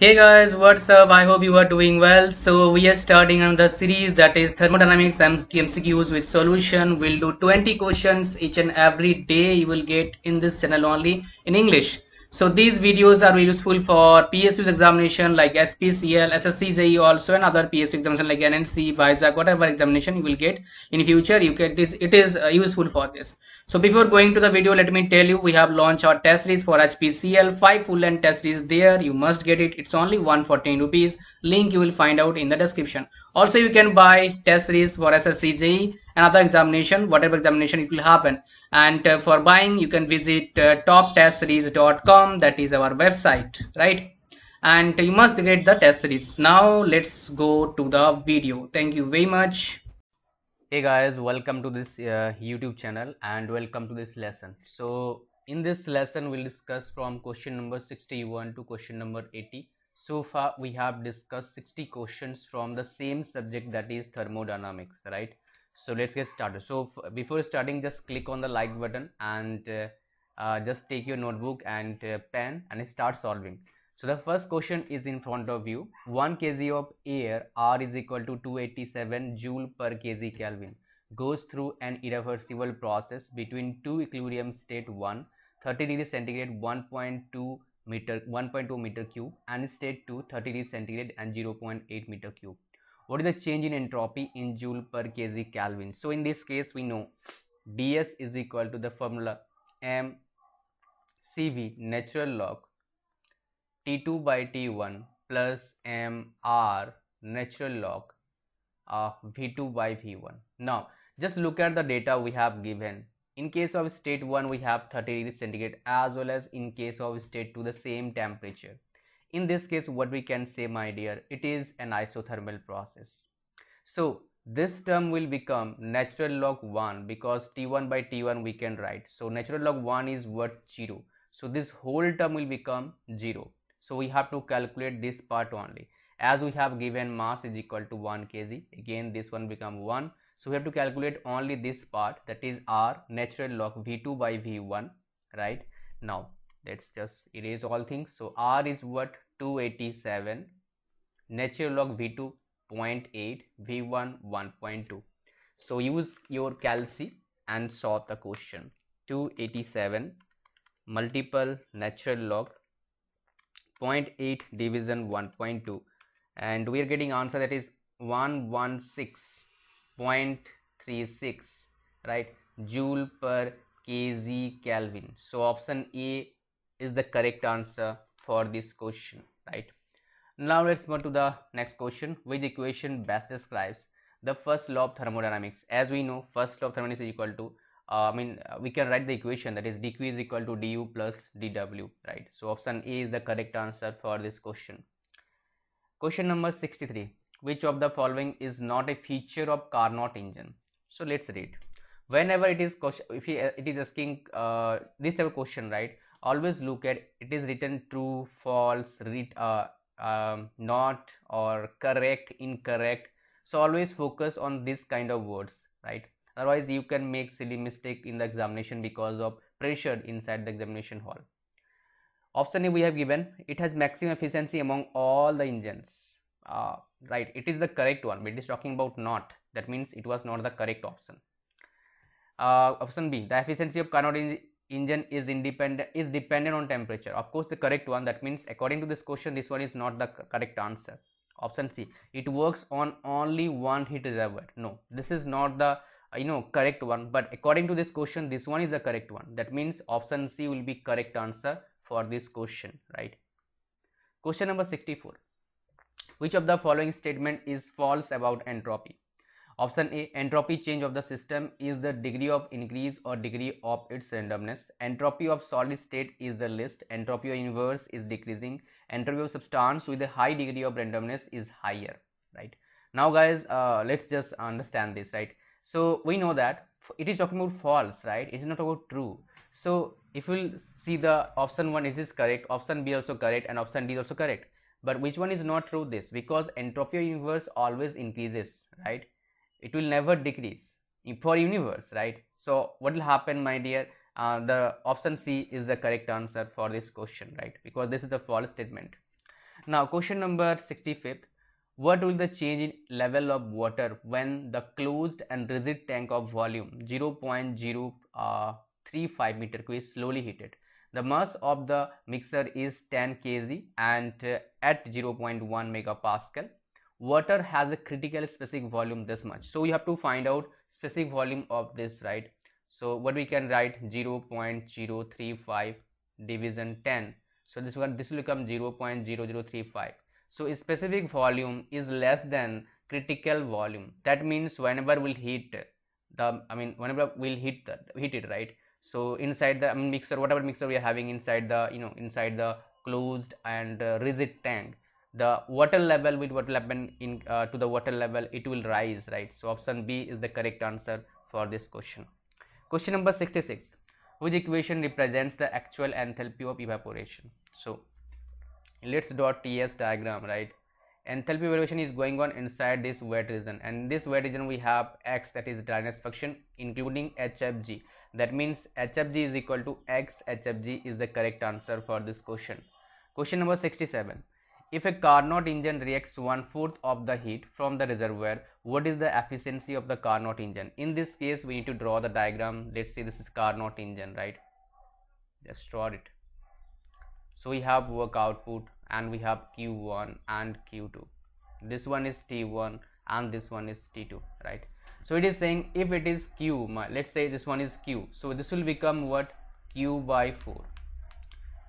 Hey guys, what's up? I hope you are doing well. So we are starting another series that is thermodynamics MCQs with solution. We'll do 20 questions each and every day. You will get in this channel only in English. So these videos are useful for PSU's examination like SPCL, SSC, JEE also, and other PSU examination like NNC, VISAC, whatever examination you will get in future. It is useful for this. So before going to the video, let me tell you we have launched our test series for HPCL, 5 full length test series there. You must get it. It's only 114 rupees. Link you will find out in the description. Also you can buy test series for SSCJ and other examination, whatever examination it will happen. And for buying you can visit toptestseries.com. That is our website, right? And you must get the test series. Now let's go to the video. Thank you very much. Hey guys, welcome to this YouTube channel and welcome to this lesson. So in this lesson we'll discuss from question number 61 to question number 80. So far we have discussed 60 questions from the same subject, that is thermodynamics, right? So let's get started. So before starting, just click on the like button and just take your notebook and pen and start solving. So the first question is in front of you. 1 kg of air, R is equal to 287 joule per kg Kelvin, goes through an irreversible process between two equilibrium state 1, 30 degrees centigrade 1.2 meter cube, and state 2, 30 degrees centigrade and 0.8 meter cube. What is the change in entropy in joule per kg Kelvin? So in this case we know ds is equal to the formula m cv natural log T2 by T1 plus mr natural log V2 by V1. Now just look at the data we have given. In case of state 1 we have 30 degrees centigrade, as well as in case of state 2 the same temperature. In this case what we can say, my dear, it is an isothermal process. So this term will become natural log 1 because T1 by T1 we can write. So natural log 1 is what? 0. So this whole term will become 0. So we have to calculate this part only. As we have given mass is equal to 1 kg, again this one become 1. So we have to calculate only this part, that is R natural log V2 by V1, right? Now let's just erase all things. So R is what? 287, natural log V2 0.8, V1 1.2. So use your calci and solve the question. 287 multiple natural log 0.8 division 1.2, and we are getting answer that is 116.36, right, joule per kg Kelvin. So option A is the correct answer for this question, right? Now let's move to the next question. Which equation best describes the first law of thermodynamics? As we know, first law of thermodynamics is equal to we can write the equation, that is dq is equal to du plus dw, right? So option A is the correct answer for this question. Question number 63. Which of the following is not a feature of Carnot engine? So let's read. Whenever it is question, if it is asking this type of question, right, always look at it is written true, false, not, or correct, incorrect. So always focus on this kind of words, right? Otherwise you can make silly mistake in the examination because of pressure inside the examination hall. Option A we have given, it has maximum efficiency among all the engines, right? It is the correct one, but it is talking about not, that means it was not the correct option. Option B, the efficiency of Carnot engine is dependent on temperature. Of course the correct one, that means according to this question this one is not the correct answer. Option C, it works on only one heat reservoir. No, this is not the correct one, but according to this question this one is the correct one. That means option C will be correct answer for this question, right? Question number 64. Which of the following statement is false about entropy? Option A, entropy change of the system is the degree of increase or degree of its randomness. Entropy of solid state is the least. Entropy of universe is decreasing. Entropy of substance with a high degree of randomness is higher, right? Now guys, let's just understand this, right? So we know that it is talking about false, right? It is not about true. So if we'll see the option 1, it is correct, option B also correct, and option D is also correct. But which one is not true? This, because entropy of universe always increases, right? It will never decrease for universe, right? So what will happen, my dear? The option C is the correct answer for this question, right? Because this is the false statement. Now question number 65th. What will the change in level of water when the closed and rigid tank of volume 0.035 meter cube is slowly heated? The mass of the mixer is 10 kg and at 0.1 megapascal. Water has a critical specific volume this much. So we have to find out specific volume of this, right? So what we can write, 0.035 division 10. So this will become 0.0035. so a specific volume is less than critical volume. That means whenever we'll heat whenever we'll heat it, right? So inside the mixer, whatever mixer we are having inside the inside the closed and rigid tank, the water level what will happen in to the water level, it will rise, right? So option B is the correct answer for this question. Question number 66. Which equation represents the actual enthalpy of evaporation? So let's draw TS diagram, right? Enthalpy evaporation is going on inside this wet region, and in this wet region we have X, that is dryness function, including HFG. That means HFG is equal to X HFG is the correct answer for this question. Question number 67. If a Carnot engine reacts 1/4 of the heat from the reservoir, what is the efficiency of the Carnot engine? In this case we need to draw the diagram. Let's say this is Carnot engine, right? Just draw it. So we have work output and we have Q1 and Q2. This one is T1 and this one is T2, right? So it is saying if it is Q, let's say this one is Q, so this will become what? Q by 4.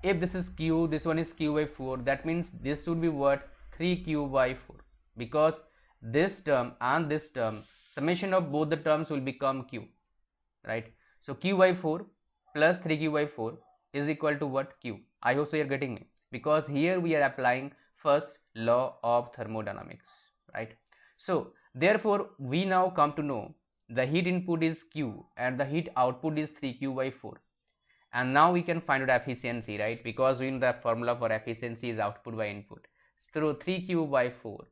If this is Q, this one is Q by 4, that means this would be what? 3Q by 4, because this term and this term, summation of both the terms will become Q, right? So Q by 4 plus 3Q by 4 is equal to what? Q. I hope so you are getting me, because here we are applying first law of thermodynamics, right? So therefore we now come to know the heat input is Q and the heat output is 3Q by 4, and now we can find out efficiency, right? Because we know the formula for efficiency is output by input. So 3Q by 4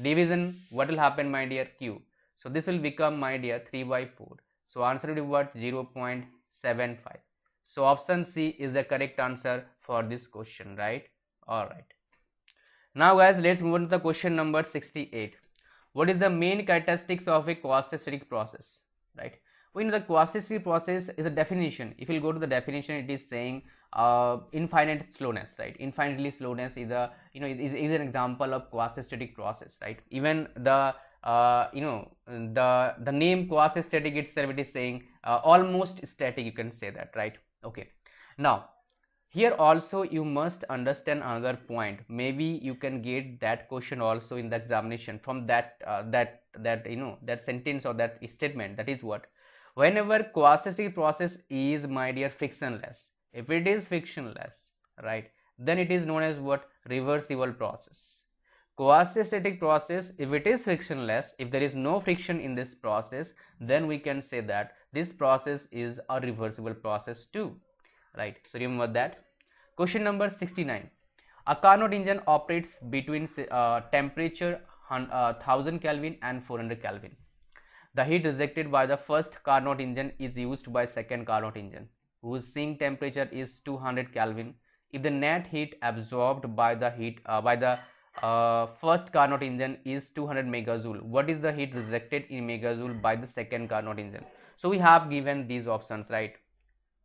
division, what will happen, my dear? Q. So this will become, my dear, 3 by 4. So answer will be what? 0.75. So option C is the correct answer for this question, right? All right. Now guys, let's move on to the question number 68. What is the main characteristics of a quasi-static process, right? We know the quasi-static process is a definition. If you go to the definition, it is saying infinite slowness, right? Infinitely slowness is a is an example of quasi-static process, right? Even the the name quasi-static itself, it is saying almost static, you can say that, right? Okay. Now here also you must understand another point. Maybe you can get that question also in the examination from that that sentence or that statement. That is what, whenever quasi-static process is, my dear, frictionless, if it is frictionless, right, then it is known as what? Reversible process. Quasi-static process, if it is frictionless, if there is no friction in this process, then we can say that this process is a reversible process too, right? So remember that. Question number 69. A Carnot engine operates between temperature 1000 Kelvin and 400 Kelvin. The heat rejected by the first Carnot engine is used by second Carnot engine, whose sink temperature is 200 Kelvin. If the net heat absorbed by the first Carnot engine is 200 megajoule, what is the heat rejected in megajoule by the second Carnot engine? So we have given these options, right?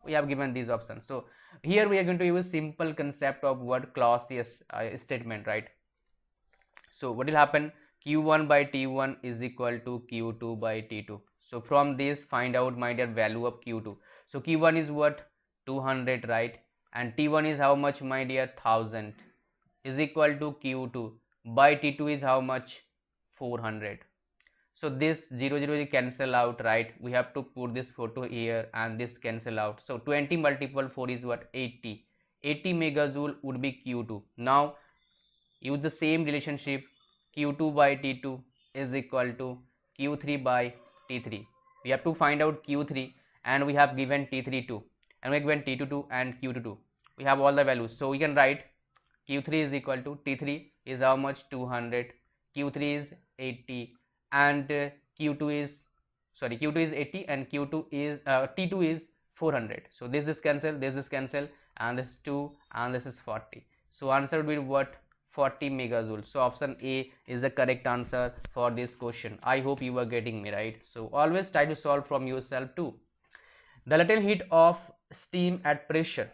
We have given these options. So here we are going to use simple concept of what? Clausius statement, right? So what will happen? Q1 by T1 is equal to Q2 by T2. So from this find out, my dear, value of Q2. So Q1 is what? 200, right? And T1 is how much, my dear? 1000 is equal to Q2 by T2 is how much? 400. So this 0 0 cancel out, right? We have to put this photo here and this cancel out. So 20 multiple 4 is what? 80. 80 megajoule would be Q2. Now use the same relationship. Q2 by T2 is equal to Q3 by T3. We have to find out Q3 and we have given T3 2 and we have given T2 2 and Q2 2. We have all the values. So we can write Q3 is equal to T3 is how much? 200. Q3 is 80 and Q2 is 80 and Q2 is T2 is 400. So this cancel, this cancel, and this 2 and this is 40. So answer will be what? 40 megajoules. So option A is the correct answer for this question. I hope you are getting me right. So always try to solve from yourself too. The latent heat of steam at pressure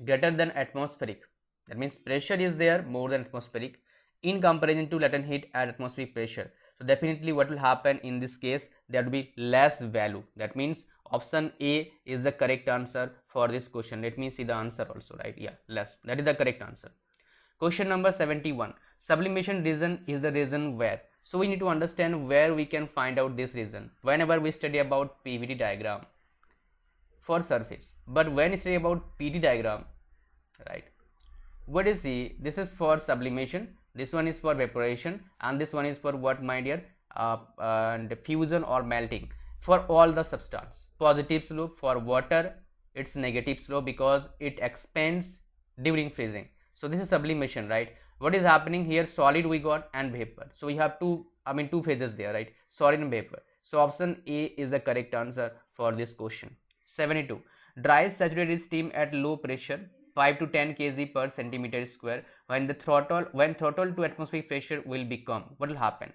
greater than atmospheric, that means pressure is there more than atmospheric in comparison to latent heat at atmospheric pressure. So definitely what will happen in this case, there will be less value. That means option A is the correct answer for this question. Let me see the answer also, right? Yeah, less. That is the correct answer. Question number 71. Sublimation region is the region where. So we need to understand where we can find out this region whenever we study about PVD diagram for surface. But when we study about PD diagram, right, what is the, this is for sublimation, this one is for evaporation, and this one is for what, my dear, fusion or melting for all the substance. Positive slope for water, it's negative slope because it expands during freezing. So this is sublimation, right? What is happening here? Solid we got and vapor. So we have two phases there, right? Solid and vapor. So option A is the correct answer for this question. 72. Dry saturated steam at low pressure 5 to 10 kg per centimeter square when throttle to atmospheric pressure will become, what will happen?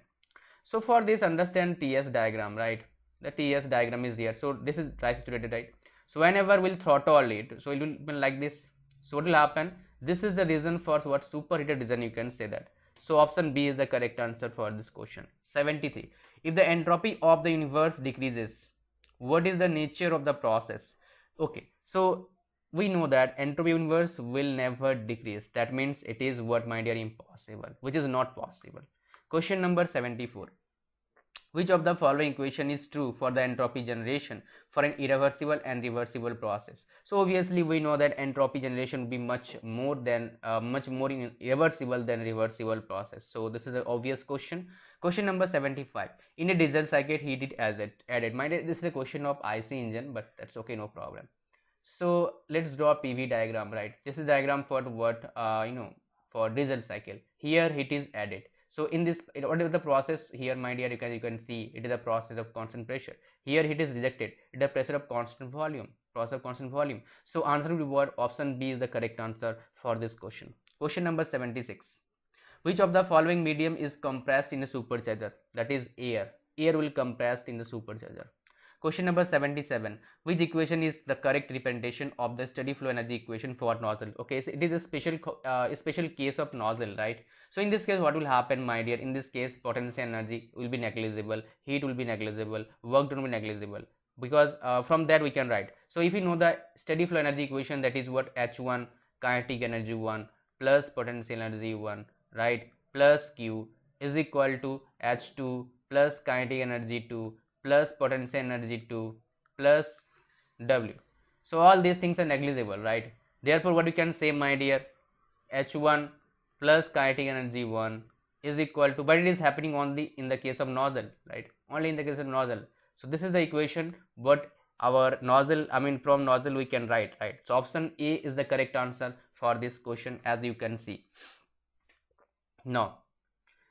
So for this, understand TS diagram, right? The TS diagram is here. So this is dry saturated, right? So whenever we'll throttle it, so it will be like this. So what will happen? This is the reason for what, superheated region, you can say that. So option B is the correct answer for this question. 73. If the entropy of the universe decreases, what is the nature of the process? Okay, so we know that entropy of universe will never decrease. That means it is what, my dear, impossible, which is not possible. Question number 74. Which of the following equation is true for the entropy generation for an irreversible and reversible process? So obviously we know that entropy generation will be much more irreversible than reversible process. So this is an obvious question. Question number 75. In a diesel cycle, heat is added. Mind it, this is a question of IC engine, but that's okay, no problem. So let's draw a PV diagram, right? This is diagram for what, for diesel cycle. Here heat is added. So in this, what is the process here, my dear? You can see it is a process of constant pressure. Here heat is rejected. It is a pressure of constant volume. Process of constant volume. So answer will be what? Option B is the correct answer for this question. Question number 76. Which of the following medium is compressed in a supercharger? That is air. Air will compressed in the supercharger. Question number 77. Which equation is the correct representation of the steady flow energy equation for nozzle? Okay, so it is a special case of nozzle, right? So in this case, what will happen, my dear? In this case, potential energy will be negligible, heat will be negligible, work done will be negligible, because from that we can write. So if you know the steady flow energy equation, that is what, H1 kinetic energy 1 plus potential energy 1, right, plus Q is equal to H2 plus kinetic energy 2 plus potential energy 2 plus W. So all these things are negligible, right? Therefore what you can say, my dear, H1 plus kinetic energy 1 is equal to, but it is happening only in the case of nozzle, right? Only in the case of nozzle. So this is the equation what our nozzle, from nozzle we can write, right? So option A is the correct answer for this question, as you can see. Now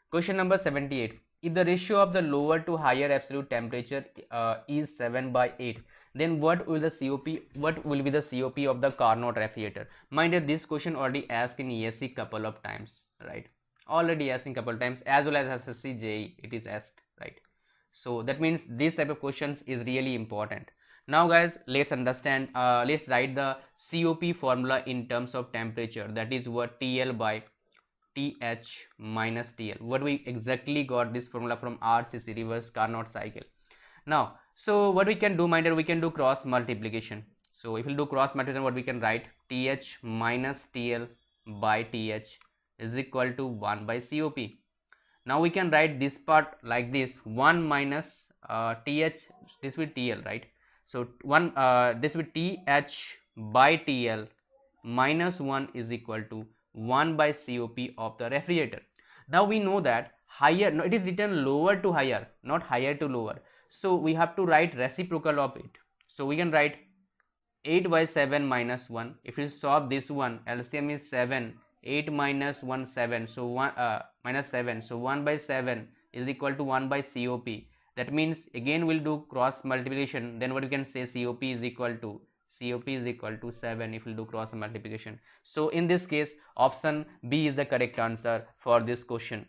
question number 78. If the ratio of the lower to higher absolute temperature is 7/8, then what will be the COP of the Carnot refrigerator? Mind you, this question already asked in ESC couple of times, right? Already asked in couple of times, as well as SSC JEE it is asked, right? So that means this type of questions is really important. Now guys, let's understand, let's write the COP formula in terms of temperature. That is what, TL by TH minus TL. What we exactly got this formula from RCC, reverse Carnot cycle. Now, so what we can do, my dear, we can do cross multiplication. So if we do cross multiplication, what we can write, TH minus TL by TH is equal to 1 by COP. Now we can write this part like this, 1 minus TH, this will TL, right? So this will TH by TL minus 1 is equal to 1 by COP of the refrigerator. Now we know that higher, no, it is written lower to higher, not higher to lower. So we have to write reciprocal of it. So we can write 8 by 7 minus 1. If you solve this one, LCM is 7, 8 minus 1, 7. So 1 minus 7. So 1 by 7 is equal to 1 by COP. That means again we'll do cross multiplication. Then what we can say, COP is equal to COP is equal to 7 if we do cross multiplication. So in this case, option B is the correct answer for this question.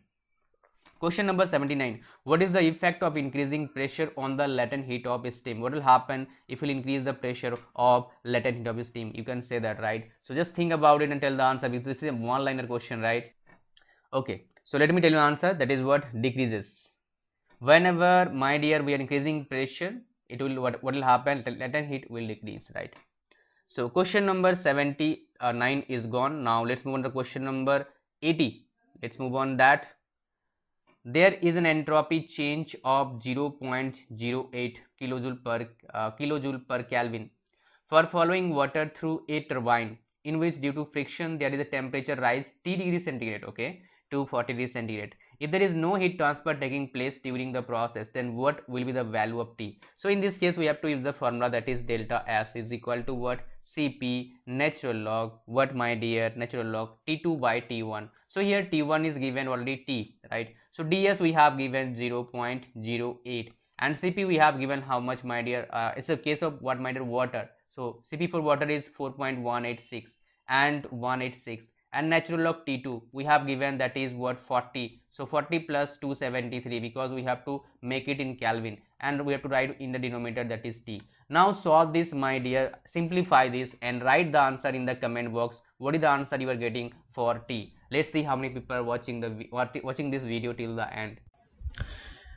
Question number 79. What is the effect of increasing pressure on the latent heat of steam? What will happen if we increase the pressure of latent heat of steam? You can say that, right? So just think about it and tell the answer, because this is a one-liner question, right? Okay, so let me tell you the answer. That is what decreases. Whenever, my dear, we are increasing pressure, it will what will happen? The latent heat will decrease, right? So question number 79 is gone. Now let's move on to question number 80. Let's move on that. There is an entropy change of 0.08 kilojoule per Kelvin for following water through a turbine, in which due to friction there is a temperature rise T degree centigrade, okay, to 40 degrees centigrade. If there is no heat transfer taking place during the process, then what will be the value of T? So in this case we have to use the formula, that is delta S is equal to what? Cp natural log what, my dear? Natural log T2 by T1. So here T1 is given already T, right? So ds we have given 0.08 and Cp we have given how much, my dear? It's a case of what, my dear? Water. So Cp for water is 4.186 and 186, and natural log T2 we have given, that is what? 40. So 40 plus 273, because we have to make it in Kelvin and we have to write in the denominator, that is T. Now solve this, my dear, simplify this and write the answer in the comment box. What is the answer you are getting for T? Let's see how many people are watching this video till the end.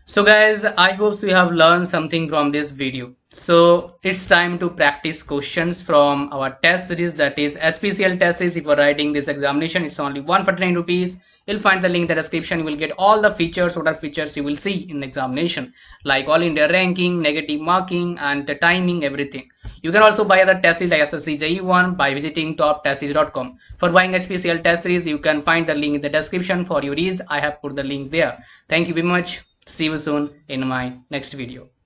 So guys, I hope you have learned something from this video. So it's time to practice questions from our test series, that is HPCL test series. If you are writing this examination, it's only 149 rupees. You'll find the link in the description. You will get all the features, what are features you will see in the examination, like all India ranking, negative marking, and the timing, everything. You can also buy other test series like SSC JE1 by visiting toptestseries.com. For buying HPCL test series, you can find the link in the description. For your ease, I have put the link there. Thank you very much. See you soon in my next video.